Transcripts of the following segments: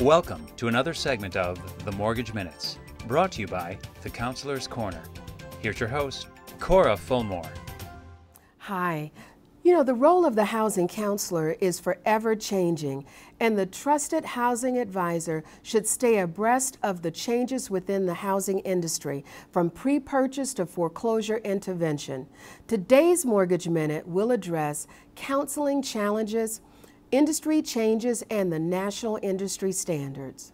Welcome to another segment of The Mortgage Minutes, brought to you by The Counselor's Corner. Here's your host, Cora Fulmore. Hi. You know, the role of the housing counselor is forever changing, and the trusted housing advisor should stay abreast of the changes within the housing industry, from pre-purchase to foreclosure intervention. Today's Mortgage Minute will address counseling challenges, industry changes, and the national industry standards.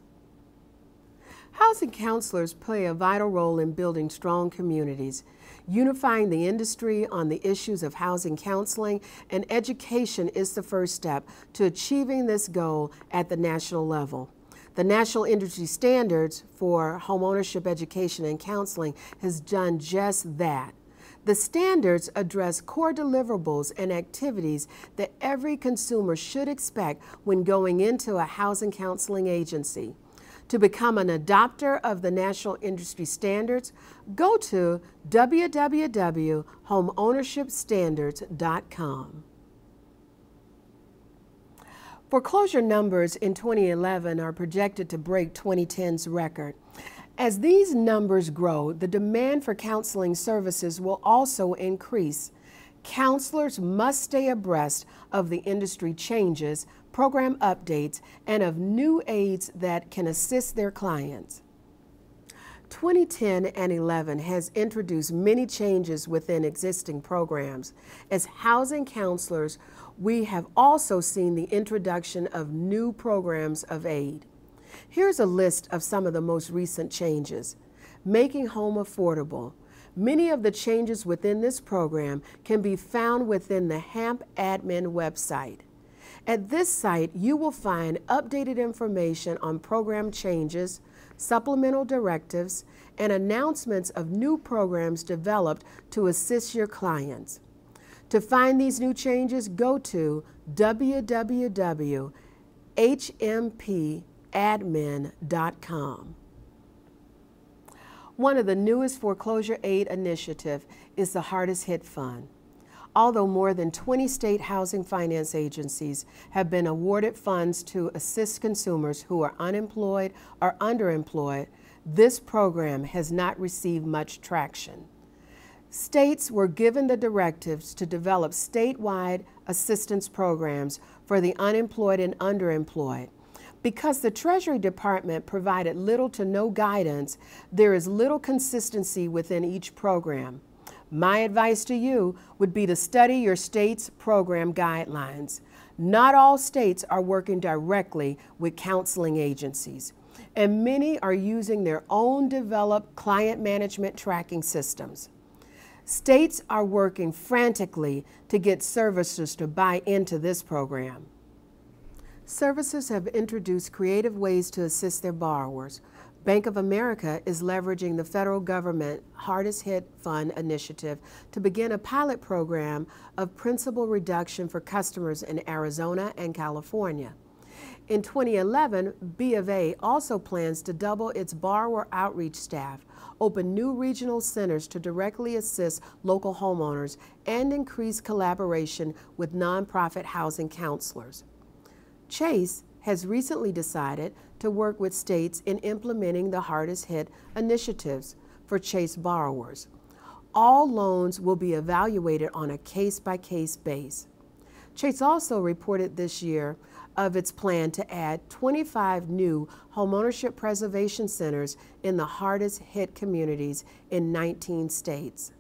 Housing counselors play a vital role in building strong communities. Unifying the industry on the issues of housing counseling and education is the first step to achieving this goal at the national level. The National Industry Standards for Homeownership Education and Counseling has done just that. The standards address core deliverables and activities that every consumer should expect when going into a housing counseling agency. To become an adopter of the National Industry Standards, go to www.homeownershipstandards.com. Foreclosure numbers in 2011 are projected to break 2010's record. As these numbers grow, the demand for counseling services will also increase. Counselors must stay abreast of the industry changes, program updates, and of new aids that can assist their clients. 2010 and 11 has introduced many changes within existing programs. As housing counselors, we have also seen the introduction of new programs of aid. Here's a list of some of the most recent changes. Making home affordable. Many of the changes within this program can be found within the HAMP admin website. At this site, you will find updated information on program changes, supplemental directives, and announcements of new programs developed to assist your clients. To find these new changes, go to www.hmpadmin.com. One of the newest foreclosure aid initiatives is the Hardest Hit Fund. Although more than 20 state housing finance agencies have been awarded funds to assist consumers who are unemployed or underemployed, this program has not received much traction. States were given the directives to develop statewide assistance programs for the unemployed and underemployed. Because the Treasury Department provided little to no guidance, there is little consistency within each program. My advice to you would be to study your state's program guidelines. Not all states are working directly with counseling agencies, and many are using their own developed client management tracking systems. States are working frantically to get servicers to buy into this program. Servicers have introduced creative ways to assist their borrowers. Bank of America is leveraging the federal government Hardest Hit Fund initiative to begin a pilot program of principal reduction for customers in Arizona and California. In 2011, B of A also plans to double its borrower outreach staff, open new regional centers to directly assist local homeowners, and increase collaboration with nonprofit housing counselors. Chase has recently decided to work with states in implementing the Hardest Hit initiatives for Chase borrowers. All loans will be evaluated on a case-by-case basis. Chase also reported this year of its plan to add 25 new homeownership preservation centers in the hardest hit communities in 19 states.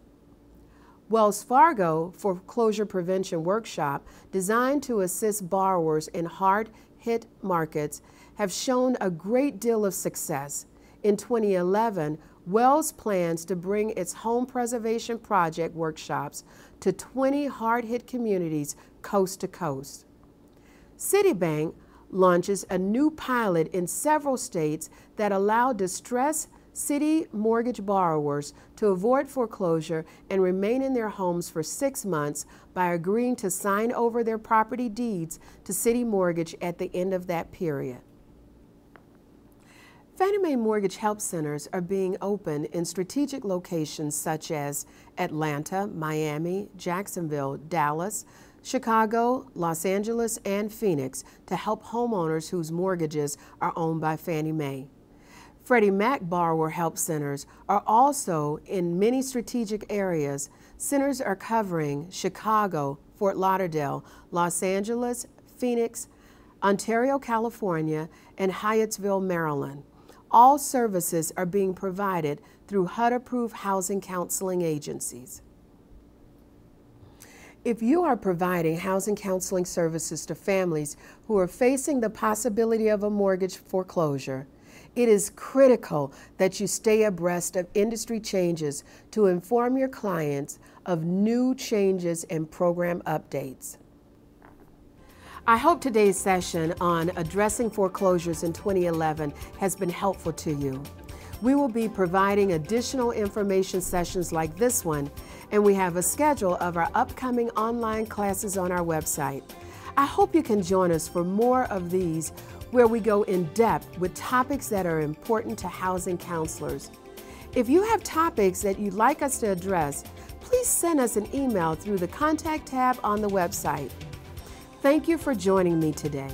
Wells Fargo Foreclosure Prevention Workshop, designed to assist borrowers in hard-hit markets, have shown a great deal of success. In 2011, Wells plans to bring its home preservation project workshops to 20 hard-hit communities coast to coast. Citibank launches a new pilot in several states that allow distressed Citi mortgage borrowers to avoid foreclosure and remain in their homes for 6 months by agreeing to sign over their property deeds to Citi Mortgage at the end of that period. Fannie Mae Mortgage Help Centers are being opened in strategic locations such as Atlanta, Miami, Jacksonville, Dallas, Chicago, Los Angeles, and Phoenix to help homeowners whose mortgages are owned by Fannie Mae. Freddie Mac Borrower Help Centers are also in many strategic areas. Centers are covering Chicago, Fort Lauderdale, Los Angeles, Phoenix, Ontario, California, and Hyattsville, Maryland. All services are being provided through HUD-approved housing counseling agencies. If you are providing housing counseling services to families who are facing the possibility of a mortgage foreclosure, it is critical that you stay abreast of industry changes to inform your clients of new changes and program updates. I hope today's session on addressing foreclosures in 2011 has been helpful to you. We will be providing additional information sessions like this one, and we have a schedule of our upcoming online classes on our website. I hope you can join us for more of these, where we go in depth with topics that are important to housing counselors. If you have topics that you'd like us to address, please send us an email through the Contact tab on the website. Thank you for joining me today.